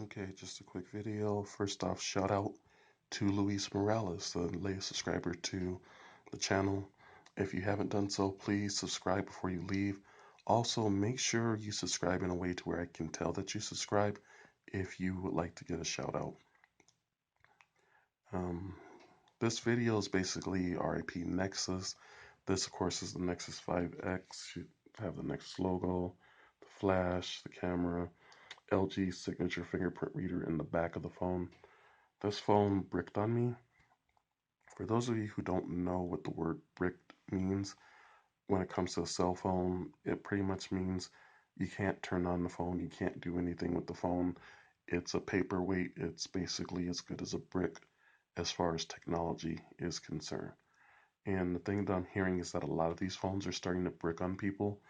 Okay, just a quick video. First off, shout out to Luis Morales, the latest subscriber to the channel. If you haven't done so, please subscribe before you leave. Also, make sure you subscribe in a way to where I can tell that you subscribe if you would like to get a shout out. Um, this video is basically RIP Nexus. This, of course, is the Nexus 5X. You have the Nexus logo, the flash, the camera, LG signature fingerprint reader in the back of the phone. This phone bricked on me. For those of you who don't know what the word bricked means, when it comes to a cell phone, it pretty much means you can't turn on the phone, you can't do anything with the phone. It's a paperweight, it's basically as good as a brick as far as technology is concerned. And the thing that I'm hearing is that a lot of these phones are starting to brick on people.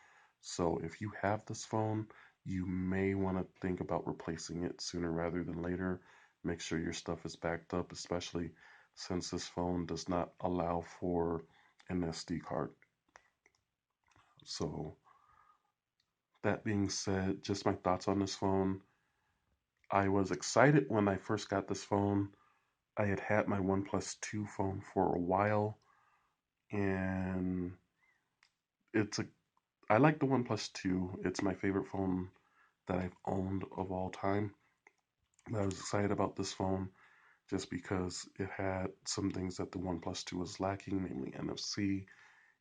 So if you have this phone, you may want to think about replacing it sooner rather than later. Make sure your stuff is backed up, especially since this phone does not allow for an SD card. So that being said, just my thoughts on this phone. I was excited when I first got this phone. I had my OnePlus 2 phone for a while, and it's a I like the OnePlus 2. It's my favorite phone that I've owned of all time. I was excited about this phone just because it had some things that the OnePlus 2 was lacking, namely NFC,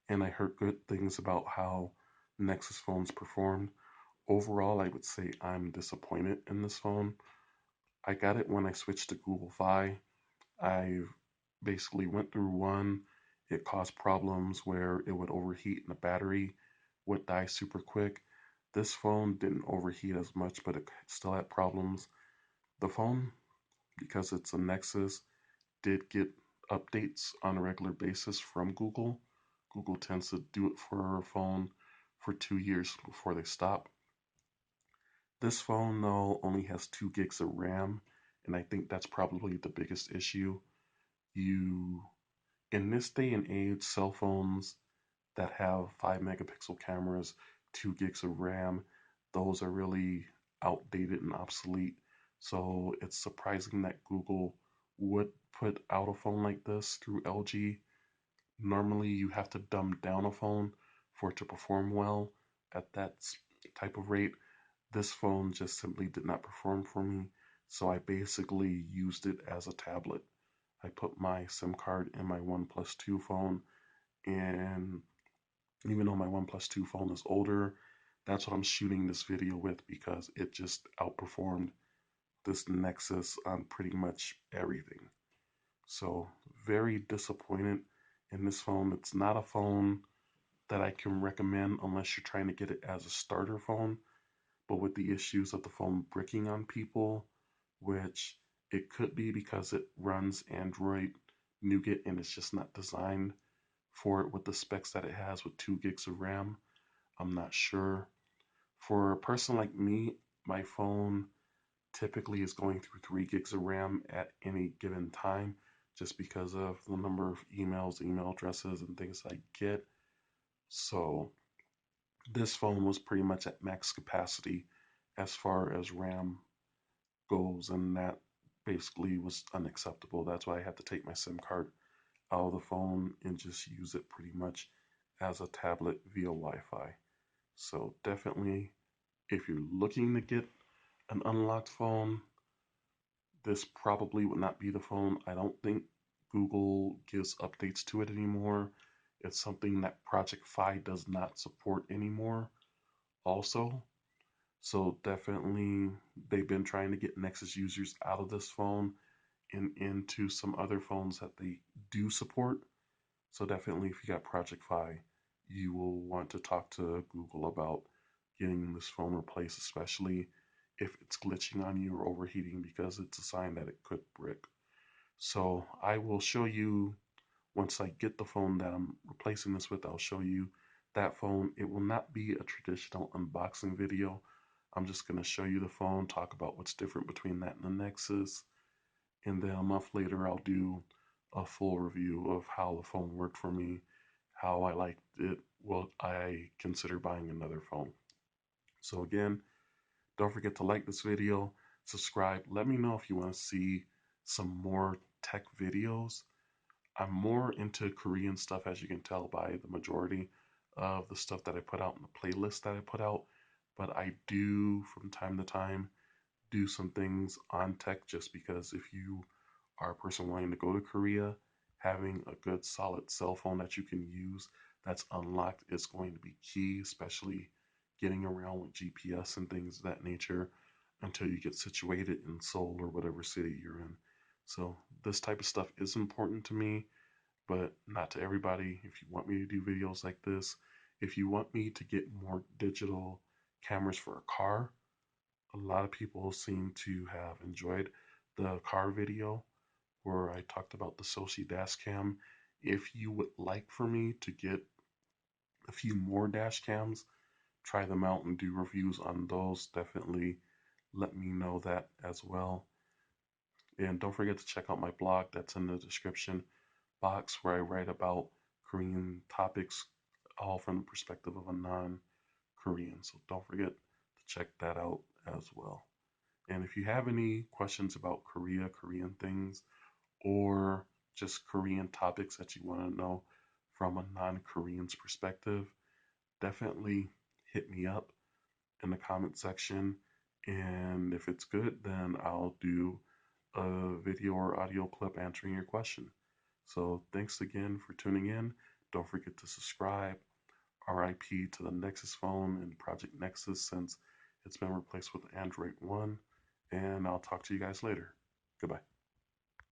and I heard good things about how Nexus phones performed. Overall, I would say I'm disappointed in this phone. I got it when I switched to Google Fi. I basically went through one. It caused problems where it would overheat and the battery would die super quick. This phone didn't overheat as much, but it still had problems. The phone, because it's a Nexus, did get updates on a regular basis from Google. Google tends to do it for a phone for 2 years before they stop. This phone, though, only has 2 gigs of RAM, and I think that's probably the biggest issue. You, in this day and age, cell phones that have 5 megapixel cameras, 2 gigs of RAM, those are really outdated and obsolete. So it's surprising that Google would put out a phone like this through LG. Normally, you have to dumb down a phone for it to perform well at that type of rate. This phone just simply did not perform for me, so I basically used it as a tablet. I put my SIM card in my OnePlus 2 phone, and even though my OnePlus 2 phone is older, that's what I'm shooting this video with because it just outperformed this Nexus on pretty much everything. So, very disappointed in this phone. It's not a phone that I can recommend unless you're trying to get it as a starter phone. But with the issues of the phone bricking on people, which it could be because it runs Android Nougat and it's just not designed for it with the specs that it has with 2 gigs of RAM. I'm not sure. For a person like me, my phone typically is going through 3 gigs of RAM at any given time just because of the number of emails, email addresses, and things I get. So this phone was pretty much at max capacity as far as RAM goes, and that basically was unacceptable. That's why I had to take my SIM card out of the phone and just use it pretty much as a tablet via Wi-Fi. So definitely, if you're looking to get an unlocked phone, this probably would not be the phone. I don't think Google gives updates to it anymore. It's something that Project Fi does not support anymore also. So definitely they've been trying to get Nexus users out of this phone and into some other phones that they do support. So definitely if you got Project Fi, you will want to talk to Google about getting this phone replaced, especially if it's glitching on you or overheating because it's a sign that it could brick. So I will show you once I get the phone that I'm replacing this with, I'll show you that phone. It will not be a traditional unboxing video. I'm just going to show you the phone, talk about what's different between that and the Nexus, and then a month later I'll do a full review of how the phone worked for me, how I liked it, what I consider buying another phone. So again, don't forget to like this video, subscribe. Let me know if you want to see some more tech videos. I'm more into Korean stuff, as you can tell by the majority of the stuff that I put out in the playlist that I put out. But I do, from time to time, do some things on tech just because if you are a person wanting to go to Korea, having a good solid cell phone that you can use that's unlocked is going to be key, especially getting around with GPS and things of that nature until you get situated in Seoul or whatever city you're in. So, this type of stuff is important to me, but not to everybody. If you want me to do videos like this, if you want me to get more digital cameras for a car, a lot of people seem to have enjoyed the car video where I talked about the Soci dash cam. If you would like for me to get a few more dash cams, try them out and do reviews on those, definitely let me know that as well. And don't forget to check out my blog that's in the description box where I write about Korean topics, all from the perspective of a non Korean. So don't forget to check that out as well. And if you have any questions about Korea, Korean things, or just Korean topics that you want to know from a non Korean's perspective, definitely hit me up in the comment section. And if it's good, then I'll do a video or audio clip answering your question. So thanks again for tuning in. Don't forget to subscribe. RIP to the Nexus phone and Project Nexus since it's been replaced with Android One. And I'll talk to you guys later. Goodbye.